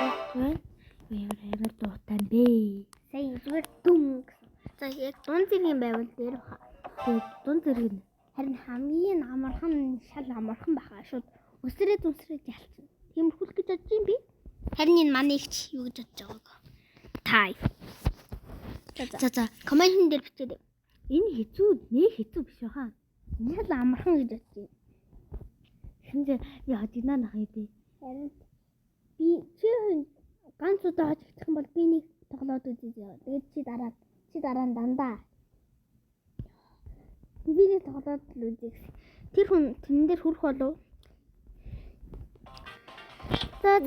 Ямар дуутай бэ? Сайн зүгээр дүн гэсэн. За яг дунд зэргийн байвал дээр баха. Тэгээд дунд зэрэг нь Харин хамгийн амархан шал амархан баха. Шууд өсрээд ялцсан. Тиймэрхүүл гэж бодож юм би. Харин энэ манай ихч юу гэж бодож байгааг. Тай. За комментэн дээр бичээрэй. энэ хэцүү хэцүү биш баха. Энэ шал амархан гэж бодож байна. Хинжээ яа динаа нах юм. Харин би чи ганц удаа хожигдох юм бол би нэг тоглоод үзье. Тэгээд чи дараа нь дандаа. Би нэг тоглоод л үзье. Тэр хүн тэн дээр хүрэх болов. За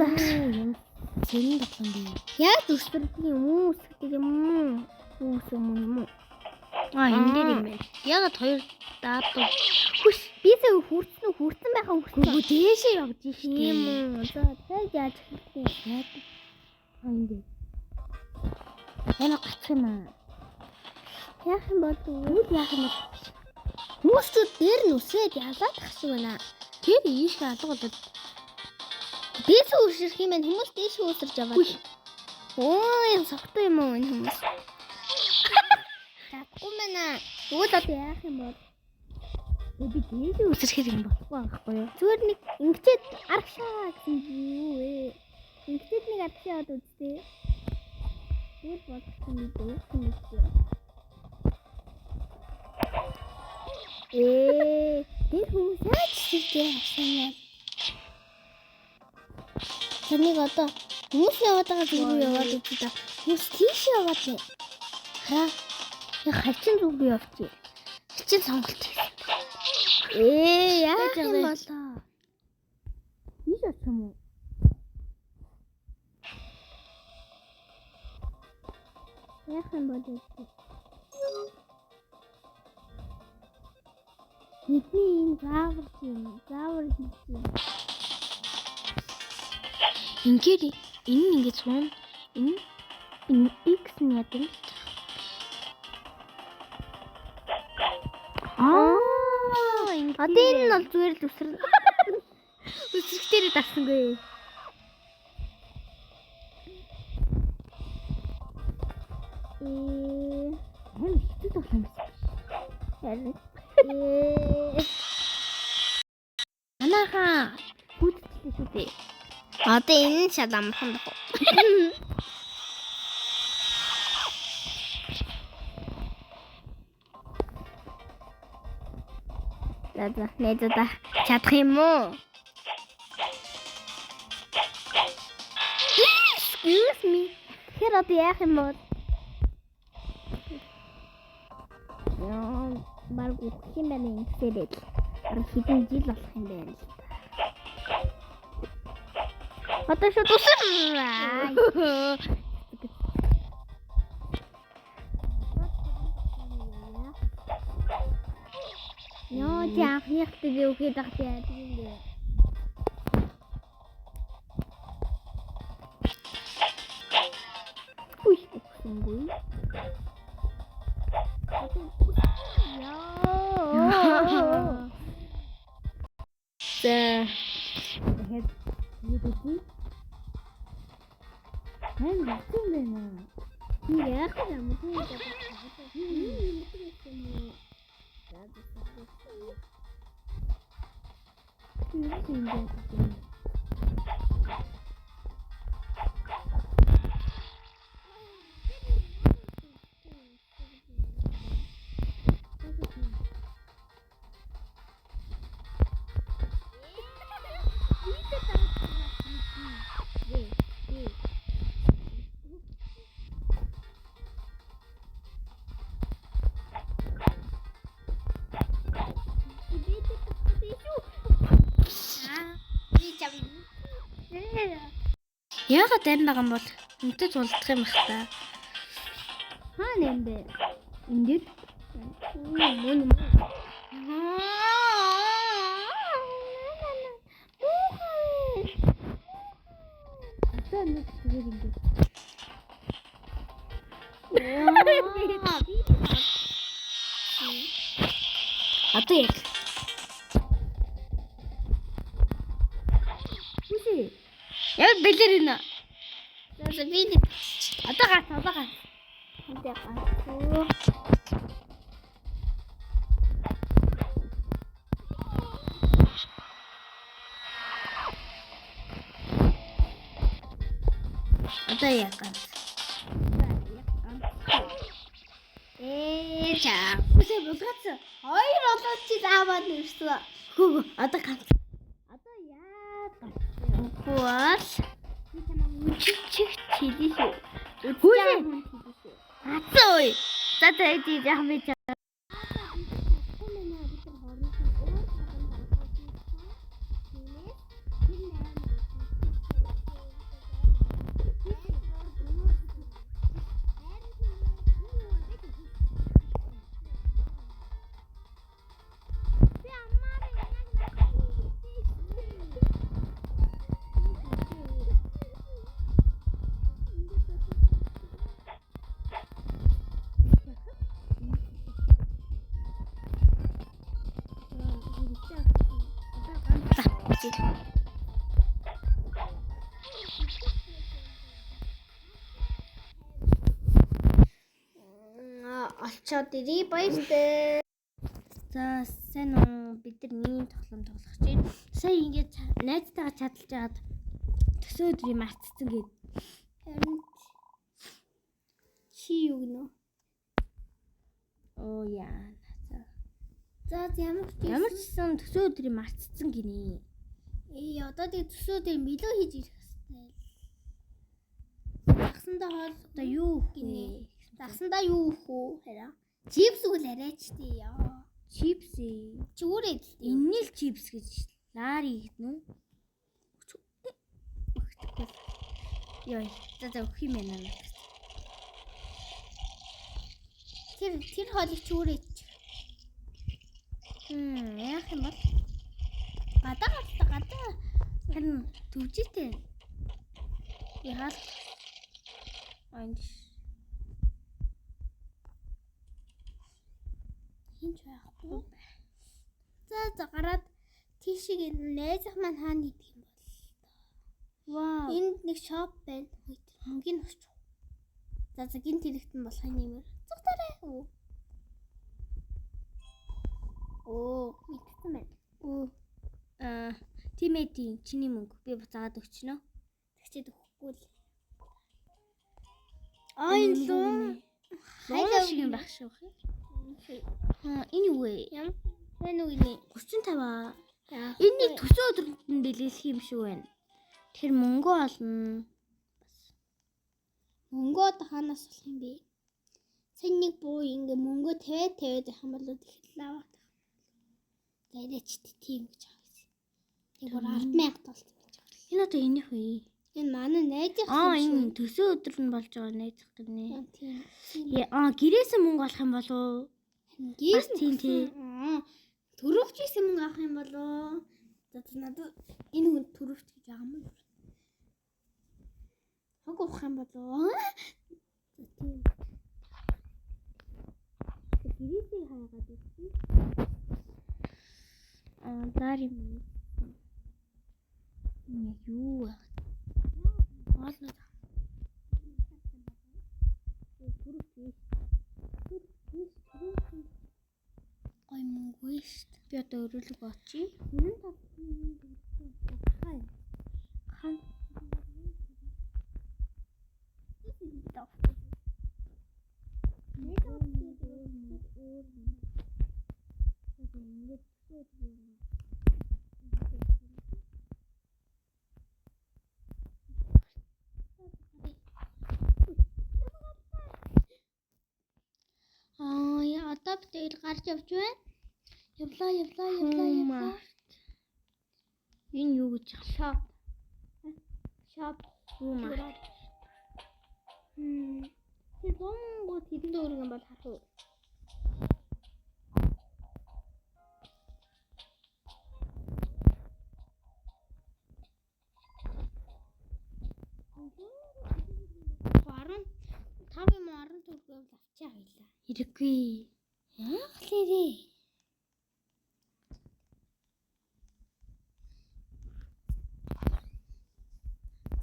Сэрэн тоглоом би. яг өсвөрдгийн хүмүүс гэдэг юм уу? Хүмүүс юм уу? Энэ дээр юм байна. Ягаад хоёр даатуу хүш бисээ хүрсэн байхаа Үгүй дээшээ явж шээ. юм уу? За тэг яаж хэлээ? Энд. Яна гацх юм аа. Яах юм бол Үгүй яах юм бол хүмүүсүүд дээр нь үсээд ялаад ах шиг байна. тэр ийш алга болоод Бисээ үрших юм байна. Хүмүүс дээш үүсэрч яваад. Оо энэ согтой юм уу энэ хүмүүс? Чадахгүй мэнэ. Тэгвэл одоо яах юм бол? би дээшээ үсэрхэр юм болохгүй байхгүй юу? Зүгээр нэг ингэчээд аргашаа гэсэн юу вэ? Ингэчээд нэг аргашаа яваад үзтээ. Тэгвэл бодсон юм дээ. Тэр хүмүүс яаж чижээ авсан юм? Таныг одоо хүмүүс яваад байгаа зүгээр яваад үзье да. Хүмүүс тийш яваад байна. Хараа. Яг хачин зүг би явчих. Хачин сонголт хийсэн. Яах юм болоо? Ийш очих юм уу? Яах юм болоо? Бидний энэ заавар хийсэн. Ингээд энэ ингээд суун энэ X нь яд юм. Одоо энэ нь бол зүгээр л үсрэн. Үсрэхтэрээ дасангүй. Хэм хэцүү тоглоом байсан. Харин Анааха хүчтэй шүү дээ. одоо энэ шал амархан дах. За найзаа чадах юм уу? Excuse me. Тэгэхээр одоо яах юм бол? Яа, баг үхэх юм байна ингэсээрээ. Хэдэн жил болох юм байна л да. Одоо шууд усраа. Яа, яах вэ үгүй дагтаа тийм дээ. Уй, үхсэнгүй. Яа. Тэгээд юу гэдэг? Хэн хэцүү байна. Яах юм бэ? Яагаад энэ байгаа юм бол үнтэй зулдах юм бах та. Хаана юм бэ? Энд дээр Мөн. одоо нэг зүгээр ингэ. Одоо яг. Яг бэлэр энэ. За би нэг одоо гат. Хэнтэй гат. Одоо яг ганц. За. Үсээ булгац. Хоёр болоод чи заавал нэрсэн. Хөө одоо ганц. Одоо яа ганц. Уус. Би чамаа чиг чилээ шүү. Хөөе. Ацой. За тэгээд яг би олцоод ирээ баяртай. за сайн уу бид нар миний тоглоом тоглох чинь. Сая ингээд найзтайгаа чадалж яагаад төсөө өдрийг мартцсан гээд. Харин чи юу гэнэ? Оо яа. За ямар ч гэсэн төсөө өдрийг мартцсан гинэ. Одоо тэг төсөө дээр мэлөө хийж ирэх хэвээр. Дагсандаа хоол Одоо юу гинэ? гинэ? Дагсандаа юу хөө хараа? Чипс үгүй арайч тий яа. Чипс. Чи өөрөө идэл. Энэ л чипс гэж лаари гэнэ үү? Яа, за өгөх юм байна надад. Тэр хоолыг чи өөрөө идэж. Яах юм бол? Гадаа. Харин төвжтэй. Яа. Энд хинч байхгүй. За гараад тийшээ найзах маань хаана идэх юм бол. вау. Энд нэг шоп байна. Мөнгөний өсч. За гинт хэрэгтэн болох нэмэр. Зүгтараа. Мэдсэн байна. Тимэдийн чиний мөнгө би буцаагаад өгчнө. Тэгчээд өгөхгүй л. Энэ луу. Хайла шиг юм байх шүү. Энэ юу вэ? Ям. Энэ үү нэ. 35. Энэ нэг төсөө өдрөнд нь бэлгэлэх юм шүү байна. Тэр мөнгө олно. Мөнгө одоо хаанаас болох юм бэ? Сайн нэг буу ингээ мөнгө тавиад их юм бол ихлээ. За ирээч тийм гэж байгаа юм. Тэг бүр 10,000 толсон гэж байна. Энэ одоо энийх вэ? Энэ манай найзах Энэ төсөө өдөр нь болж байгаа найзах гэнэ. тийм. Гэрээс мөнгө олох юм болов? Бас тийм тий. Төрөвч исэн мөнгө авах юм болов? За надад энэ хүн төрөвч гэж байгаа юм уу? Хог авах юм болов? Тийм. Гэрээсээ хаагаад ирсэн. Дари минь. Юу вэ? Олно. Гой мөнгө шүү дээ. Би одоо өрөөлөг очие. Хан. Одоо бид гарч явж байна. Явлаа. Энэ юу гэж Шоп. юу маа? Тэр зонгууд хэдэн дөрөнгөн бол харах уу? Баран 5 төгрөгөөр авчаа гайлаа. Хэрэггүй. Яах лээ?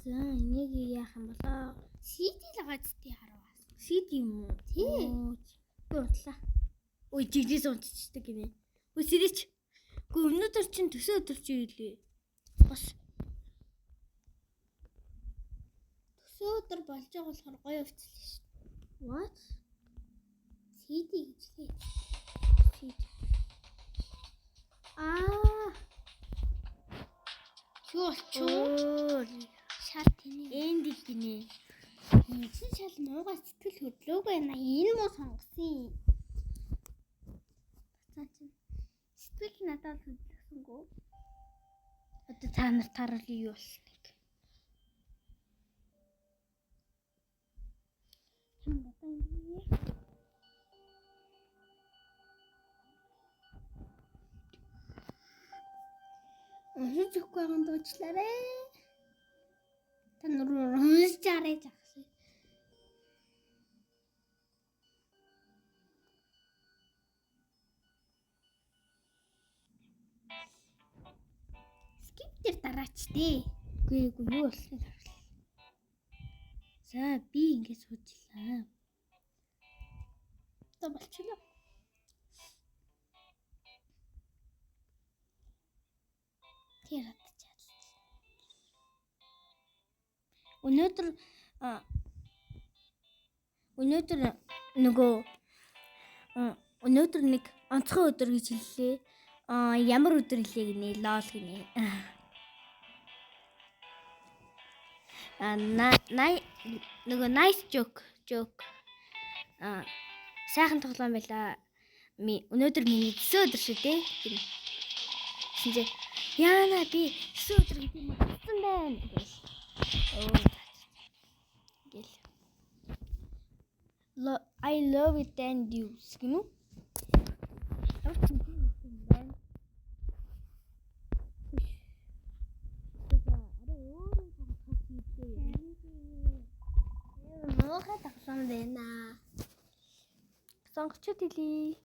За энийг энийг яах юм болоо? CD л байгаа зү харваа. CD юм уу? Тий. Би унтлаа. Ой, жигдээс унтчихдаг юм ээ. Ой, сэрэж. Гүр өнөөдөр чинь төсөө өдөр чи юу лээ? Бас Төсөө өдөр болж байгаа болохоор гоё өвчлээ шүү. what? CD гэж лээ. CD. Аа. Юу болчихоо? Шал тэний. Энд гинэ. Энэ чинь шал муугай сэтгэл хөдлөөгүй байна. Энэ муу сонгосон. Бацаа чинь сэтгэл надад хөдлөсөнгөө. Одоо та нар тарал юу болсныг. Хам надад юм. Өнөөдрөхгүй байгаа дуучлаарэ. Та нар уншиж арай жагсаа. Skip дээр дараач дээ. Үгүй юу болсныг харлаа. За би ингэж суучлаа. Одоо болчихлоо. Тэр атчаад. Өнөөдөр нөгөө өнөөдөр нэг онцгой өдөр гэж хэллээ. Ямар өдөр хэлээ гинэ? Лол гинэ. Нөгөө nice joke. Сайхан тоглоом байла. Өнөөдөр миний төсөө өдөр шүү дээ. Шинжээ. Яана би төсөө өдөр гэдэг юм болсон байна гэж. Гэл. I love it and you. Гэнэ үү? Муухай тоглоом байна. Сонгочод хэлий.